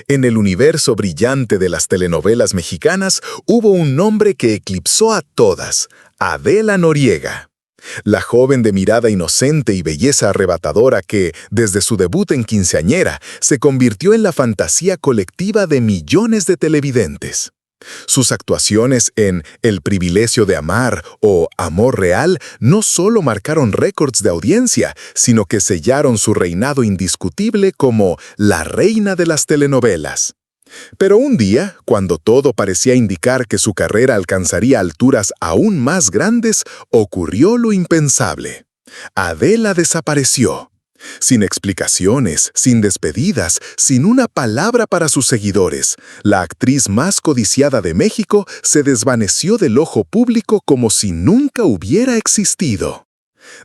En el universo brillante de las telenovelas mexicanas hubo un nombre que eclipsó a todas: Adela Noriega. La joven de mirada inocente y belleza arrebatadora que, desde su debut en Quinceañera, se convirtió en la fantasía colectiva de millones de televidentes. Sus actuaciones en El privilegio de amar o Amor real no solo marcaron récords de audiencia, sino que sellaron su reinado indiscutible como la reina de las telenovelas. Pero un día, cuando todo parecía indicar que su carrera alcanzaría alturas aún más grandes, ocurrió lo impensable. Adela desapareció. Sin explicaciones, sin despedidas, sin una palabra para sus seguidores, la actriz más codiciada de México se desvaneció del ojo público como si nunca hubiera existido.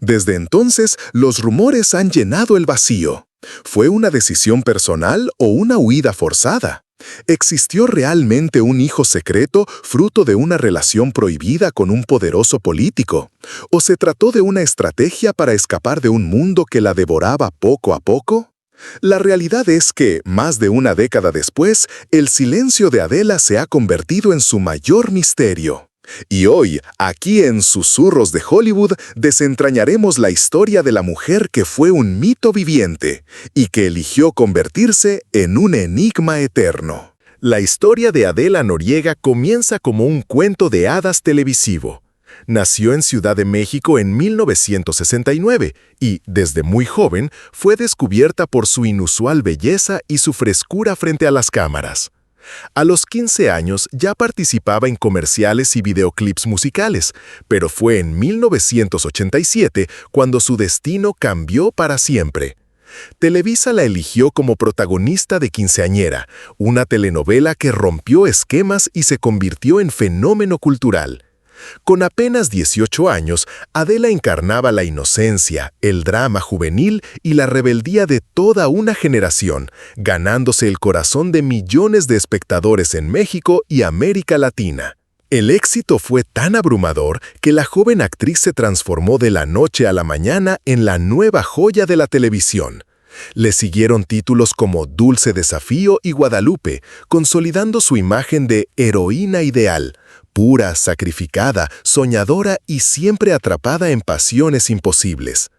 Desde entonces, los rumores han llenado el vacío. ¿Fue una decisión personal o una huida forzada? ¿Existió realmente un hijo secreto fruto de una relación prohibida con un poderoso político? ¿O se trató de una estrategia para escapar de un mundo que la devoraba poco a poco? La realidad es que, más de una década después, el silencio de Adela se ha convertido en su mayor misterio. Y hoy, aquí en Susurros de Hollywood, desentrañaremos la historia de la mujer que fue un mito viviente y que eligió convertirse en un enigma eterno. La historia de Adela Noriega comienza como un cuento de hadas televisivo. Nació en Ciudad de México en 1969 y, desde muy joven, fue descubierta por su inusual belleza y su frescura frente a las cámaras. A los 15 años ya participaba en comerciales y videoclips musicales, pero fue en 1987 cuando su destino cambió para siempre. Televisa la eligió como protagonista de Quinceañera, una telenovela que rompió esquemas y se convirtió en fenómeno cultural. Con apenas 18 años, Adela encarnaba la inocencia, el drama juvenil y la rebeldía de toda una generación, ganándose el corazón de millones de espectadores en México y América Latina. El éxito fue tan abrumador que la joven actriz se transformó de la noche a la mañana en la nueva joya de la televisión. Le siguieron títulos como Dulce Desafío y Guadalupe, consolidando su imagen de heroína ideal, pura, sacrificada, soñadora y siempre atrapada en pasiones imposibles.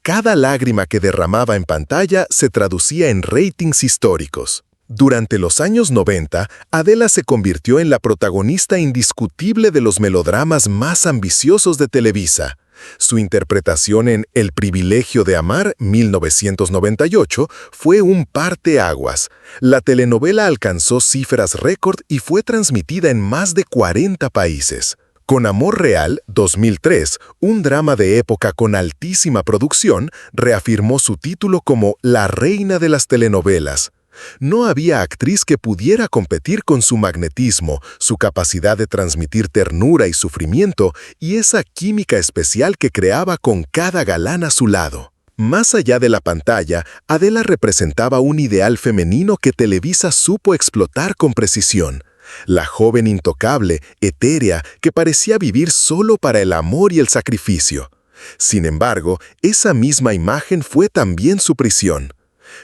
Cada lágrima que derramaba en pantalla se traducía en ratings históricos. Durante los años 90, Adela se convirtió en la protagonista indiscutible de los melodramas más ambiciosos de Televisa. Su interpretación en El privilegio de amar, 1998, fue un parteaguas. La telenovela alcanzó cifras récord y fue transmitida en más de 40 países. Con Amor real, 2003, un drama de época con altísima producción, reafirmó su título como la reina de las telenovelas. No había actriz que pudiera competir con su magnetismo, su capacidad de transmitir ternura y sufrimiento y esa química especial que creaba con cada galán a su lado. Más allá de la pantalla, Adela representaba un ideal femenino que Televisa supo explotar con precisión. La joven intocable, etérea, que parecía vivir solo para el amor y el sacrificio. Sin embargo, esa misma imagen fue también su prisión.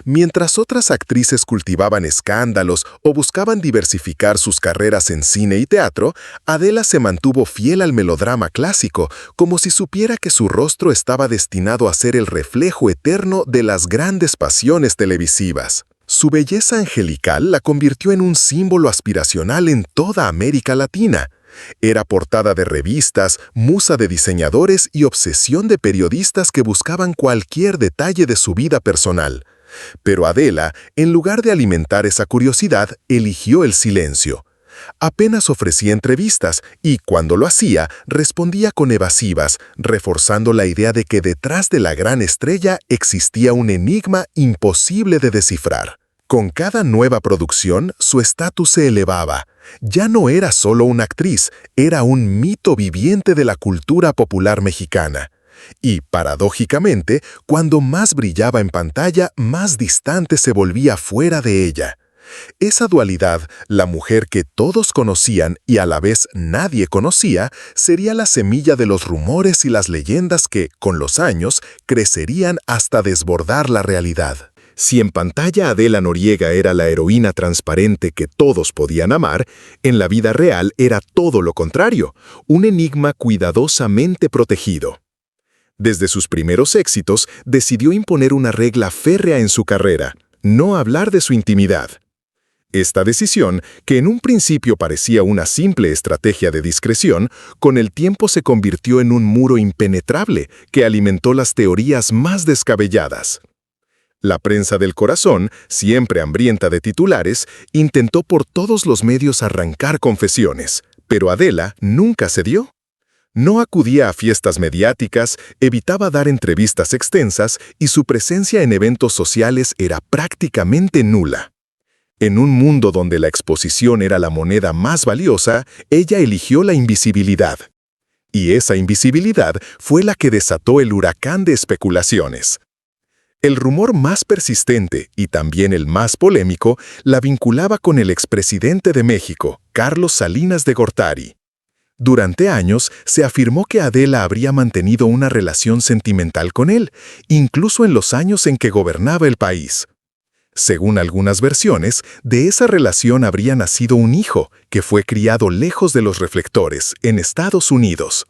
Mientras otras actrices cultivaban escándalos o buscaban diversificar sus carreras en cine y teatro, Adela se mantuvo fiel al melodrama clásico, como si supiera que su rostro estaba destinado a ser el reflejo eterno de las grandes pasiones televisivas. Su belleza angelical la convirtió en un símbolo aspiracional en toda América Latina. Era portada de revistas, musa de diseñadores y obsesión de periodistas que buscaban cualquier detalle de su vida personal. Pero Adela, en lugar de alimentar esa curiosidad, eligió el silencio. Apenas ofrecía entrevistas y, cuando lo hacía, respondía con evasivas, reforzando la idea de que detrás de la gran estrella existía un enigma imposible de descifrar. Con cada nueva producción, su estatus se elevaba. Ya no era solo una actriz, era un mito viviente de la cultura popular mexicana. Y, paradójicamente, cuando más brillaba en pantalla, más distante se volvía fuera de ella. Esa dualidad, la mujer que todos conocían y a la vez nadie conocía, sería la semilla de los rumores y las leyendas que, con los años, crecerían hasta desbordar la realidad. Si en pantalla Adela Noriega era la heroína transparente que todos podían amar, en la vida real era todo lo contrario, un enigma cuidadosamente protegido. Desde sus primeros éxitos, decidió imponer una regla férrea en su carrera: no hablar de su intimidad. Esta decisión, que en un principio parecía una simple estrategia de discreción, con el tiempo se convirtió en un muro impenetrable que alimentó las teorías más descabelladas. La prensa del corazón, siempre hambrienta de titulares, intentó por todos los medios arrancar confesiones, pero Adela nunca cedió. No acudía a fiestas mediáticas, evitaba dar entrevistas extensas y su presencia en eventos sociales era prácticamente nula. En un mundo donde la exposición era la moneda más valiosa, ella eligió la invisibilidad. Y esa invisibilidad fue la que desató el huracán de especulaciones. El rumor más persistente, y también el más polémico, la vinculaba con el expresidente de México, Carlos Salinas de Gortari. Durante años se afirmó que Adela habría mantenido una relación sentimental con él, incluso en los años en que gobernaba el país. Según algunas versiones, de esa relación habría nacido un hijo que fue criado lejos de los reflectores, en Estados Unidos.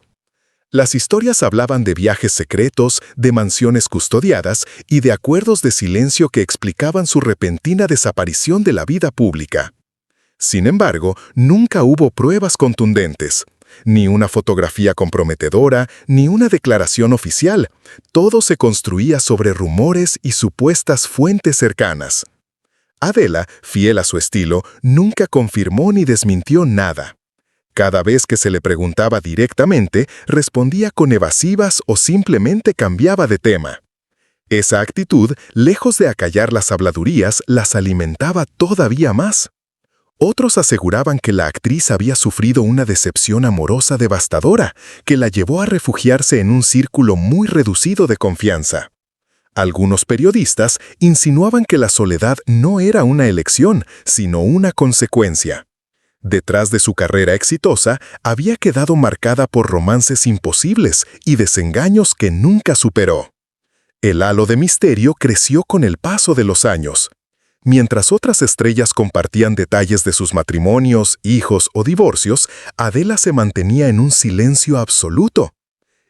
Las historias hablaban de viajes secretos, de mansiones custodiadas y de acuerdos de silencio que explicaban su repentina desaparición de la vida pública. Sin embargo, nunca hubo pruebas contundentes. Ni una fotografía comprometedora, ni una declaración oficial. Todo se construía sobre rumores y supuestas fuentes cercanas. Adela, fiel a su estilo, nunca confirmó ni desmintió nada. Cada vez que se le preguntaba directamente, respondía con evasivas o simplemente cambiaba de tema. Esa actitud, lejos de acallar las habladurías, las alimentaba todavía más. Otros aseguraban que la actriz había sufrido una decepción amorosa devastadora, que la llevó a refugiarse en un círculo muy reducido de confianza. Algunos periodistas insinuaban que la soledad no era una elección, sino una consecuencia. Detrás de su carrera exitosa, había quedado marcada por romances imposibles y desengaños que nunca superó. El halo de misterio creció con el paso de los años. Mientras otras estrellas compartían detalles de sus matrimonios, hijos o divorcios, Adela se mantenía en un silencio absoluto.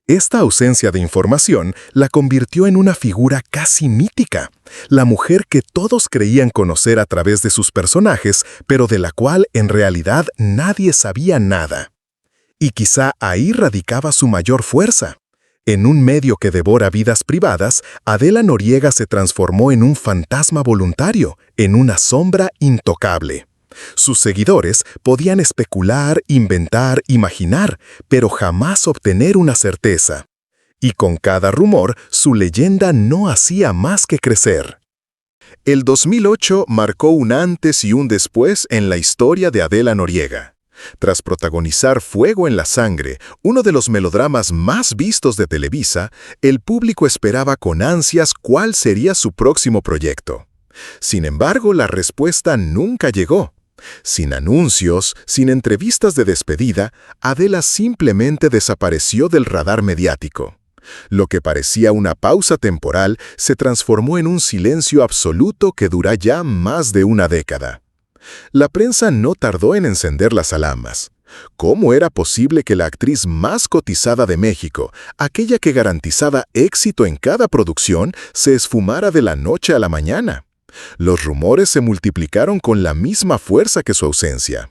Esta ausencia de información la convirtió en una figura casi mítica, la mujer que todos creían conocer a través de sus personajes, pero de la cual en realidad nadie sabía nada. Y quizá ahí radicaba su mayor fuerza. En un medio que devora vidas privadas, Adela Noriega se transformó en un fantasma voluntario, en una sombra intocable. Sus seguidores podían especular, inventar, imaginar, pero jamás obtener una certeza. Y con cada rumor, su leyenda no hacía más que crecer. El 2008 marcó un antes y un después en la historia de Adela Noriega. Tras protagonizar Fuego en la Sangre, uno de los melodramas más vistos de Televisa, el público esperaba con ansias cuál sería su próximo proyecto. Sin embargo, la respuesta nunca llegó. Sin anuncios, sin entrevistas de despedida, Adela simplemente desapareció del radar mediático. Lo que parecía una pausa temporal se transformó en un silencio absoluto que dura ya más de una década. La prensa no tardó en encender las alarmas. ¿Cómo era posible que la actriz más cotizada de México, aquella que garantizaba éxito en cada producción, se esfumara de la noche a la mañana? Los rumores se multiplicaron con la misma fuerza que su ausencia.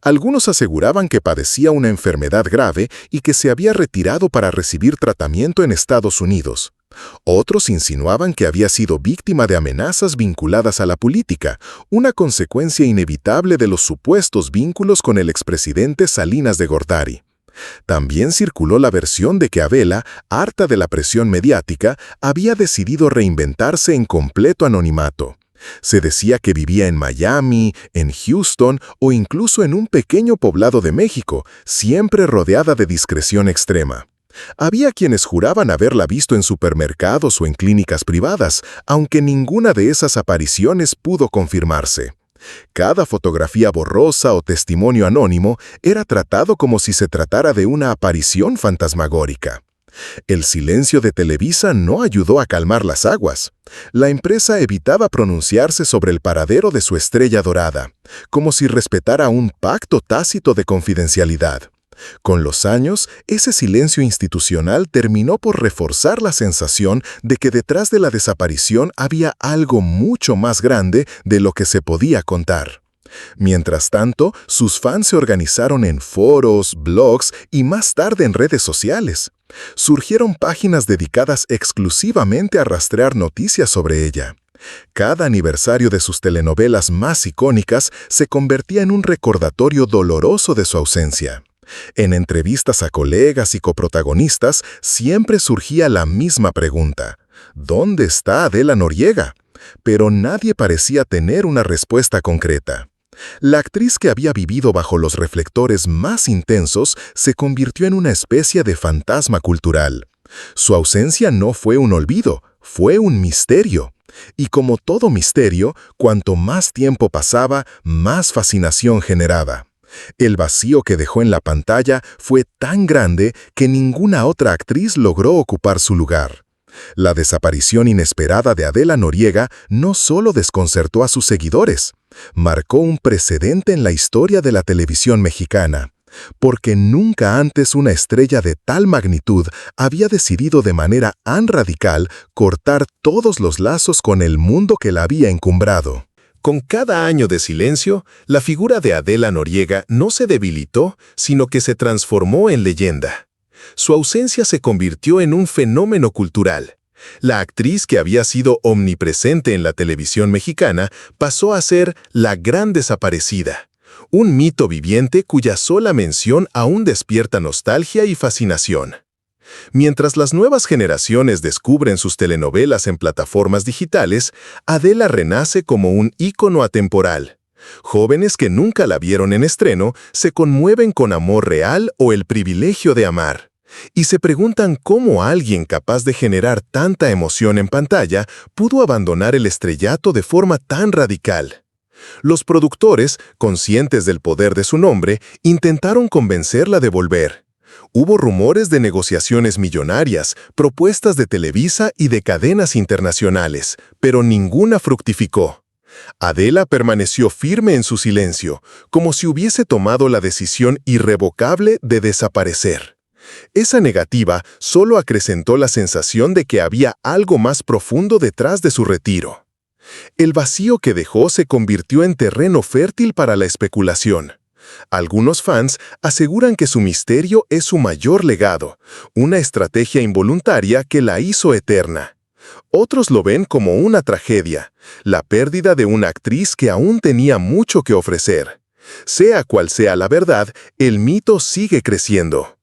Algunos aseguraban que padecía una enfermedad grave y que se había retirado para recibir tratamiento en Estados Unidos. Otros insinuaban que había sido víctima de amenazas vinculadas a la política, una consecuencia inevitable de los supuestos vínculos con el expresidente Salinas de Gortari. También circuló la versión de que Adela, harta de la presión mediática, había decidido reinventarse en completo anonimato. Se decía que vivía en Miami, en Houston o incluso en un pequeño poblado de México, siempre rodeada de discreción extrema. Había quienes juraban haberla visto en supermercados o en clínicas privadas, aunque ninguna de esas apariciones pudo confirmarse. Cada fotografía borrosa o testimonio anónimo era tratado como si se tratara de una aparición fantasmagórica. El silencio de Televisa no ayudó a calmar las aguas. La empresa evitaba pronunciarse sobre el paradero de su estrella dorada, como si respetara un pacto tácito de confidencialidad. Con los años, ese silencio institucional terminó por reforzar la sensación de que detrás de la desaparición había algo mucho más grande de lo que se podía contar. Mientras tanto, sus fans se organizaron en foros, blogs y más tarde en redes sociales. Surgieron páginas dedicadas exclusivamente a rastrear noticias sobre ella. Cada aniversario de sus telenovelas más icónicas se convertía en un recordatorio doloroso de su ausencia. En entrevistas a colegas y coprotagonistas siempre surgía la misma pregunta: ¿dónde está Adela Noriega? Pero nadie parecía tener una respuesta concreta. La actriz que había vivido bajo los reflectores más intensos se convirtió en una especie de fantasma cultural. Su ausencia no fue un olvido, fue un misterio. Y como todo misterio, cuanto más tiempo pasaba, más fascinación generaba. El vacío que dejó en la pantalla fue tan grande que ninguna otra actriz logró ocupar su lugar. La desaparición inesperada de Adela Noriega no solo desconcertó a sus seguidores, marcó un precedente en la historia de la televisión mexicana, porque nunca antes una estrella de tal magnitud había decidido de manera tan radical cortar todos los lazos con el mundo que la había encumbrado. Con cada año de silencio, la figura de Adela Noriega no se debilitó, sino que se transformó en leyenda. Su ausencia se convirtió en un fenómeno cultural. La actriz que había sido omnipresente en la televisión mexicana pasó a ser la gran desaparecida, un mito viviente cuya sola mención aún despierta nostalgia y fascinación. Mientras las nuevas generaciones descubren sus telenovelas en plataformas digitales, Adela renace como un ícono atemporal. Jóvenes que nunca la vieron en estreno se conmueven con Amor Real o El privilegio de amar, y se preguntan cómo alguien capaz de generar tanta emoción en pantalla pudo abandonar el estrellato de forma tan radical. Los productores, conscientes del poder de su nombre, intentaron convencerla de volver. Hubo rumores de negociaciones millonarias, propuestas de Televisa y de cadenas internacionales, pero ninguna fructificó. Adela permaneció firme en su silencio, como si hubiese tomado la decisión irrevocable de desaparecer. Esa negativa solo acrecentó la sensación de que había algo más profundo detrás de su retiro. El vacío que dejó se convirtió en terreno fértil para la especulación. Algunos fans aseguran que su misterio es su mayor legado, una estrategia involuntaria que la hizo eterna. Otros lo ven como una tragedia, la pérdida de una actriz que aún tenía mucho que ofrecer. Sea cual sea la verdad, el mito sigue creciendo.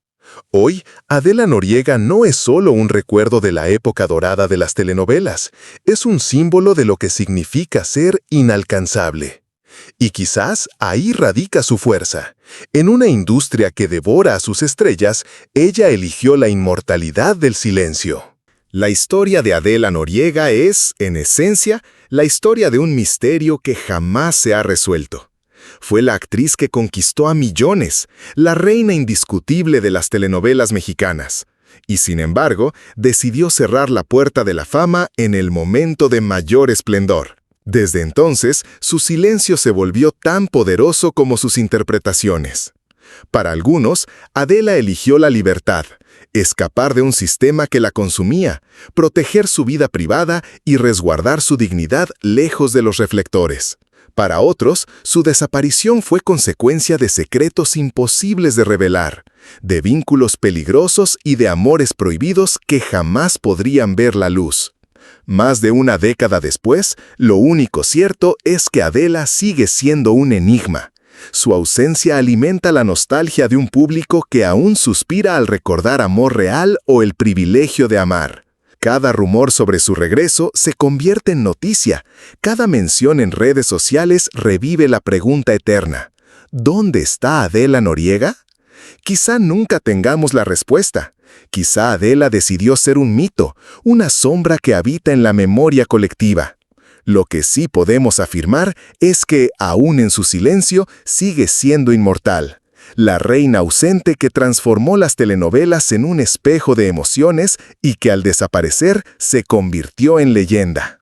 Hoy, Adela Noriega no es solo un recuerdo de la época dorada de las telenovelas, es un símbolo de lo que significa ser inalcanzable. Y quizás ahí radica su fuerza. En una industria que devora a sus estrellas, ella eligió la inmortalidad del silencio. La historia de Adela Noriega es, en esencia, la historia de un misterio que jamás se ha resuelto. Fue la actriz que conquistó a millones, la reina indiscutible de las telenovelas mexicanas. Y sin embargo, decidió cerrar la puerta de la fama en el momento de mayor esplendor. Desde entonces, su silencio se volvió tan poderoso como sus interpretaciones. Para algunos, Adela eligió la libertad, escapar de un sistema que la consumía, proteger su vida privada y resguardar su dignidad lejos de los reflectores. Para otros, su desaparición fue consecuencia de secretos imposibles de revelar, de vínculos peligrosos y de amores prohibidos que jamás podrían ver la luz. Más de una década después, lo único cierto es que Adela sigue siendo un enigma. Su ausencia alimenta la nostalgia de un público que aún suspira al recordar Amor Real o El privilegio de amar. Cada rumor sobre su regreso se convierte en noticia. Cada mención en redes sociales revive la pregunta eterna: ¿dónde está Adela Noriega? Quizá nunca tengamos la respuesta. Quizá Adela decidió ser un mito, una sombra que habita en la memoria colectiva. Lo que sí podemos afirmar es que, aún en su silencio, sigue siendo inmortal. La reina ausente que transformó las telenovelas en un espejo de emociones y que al desaparecer se convirtió en leyenda.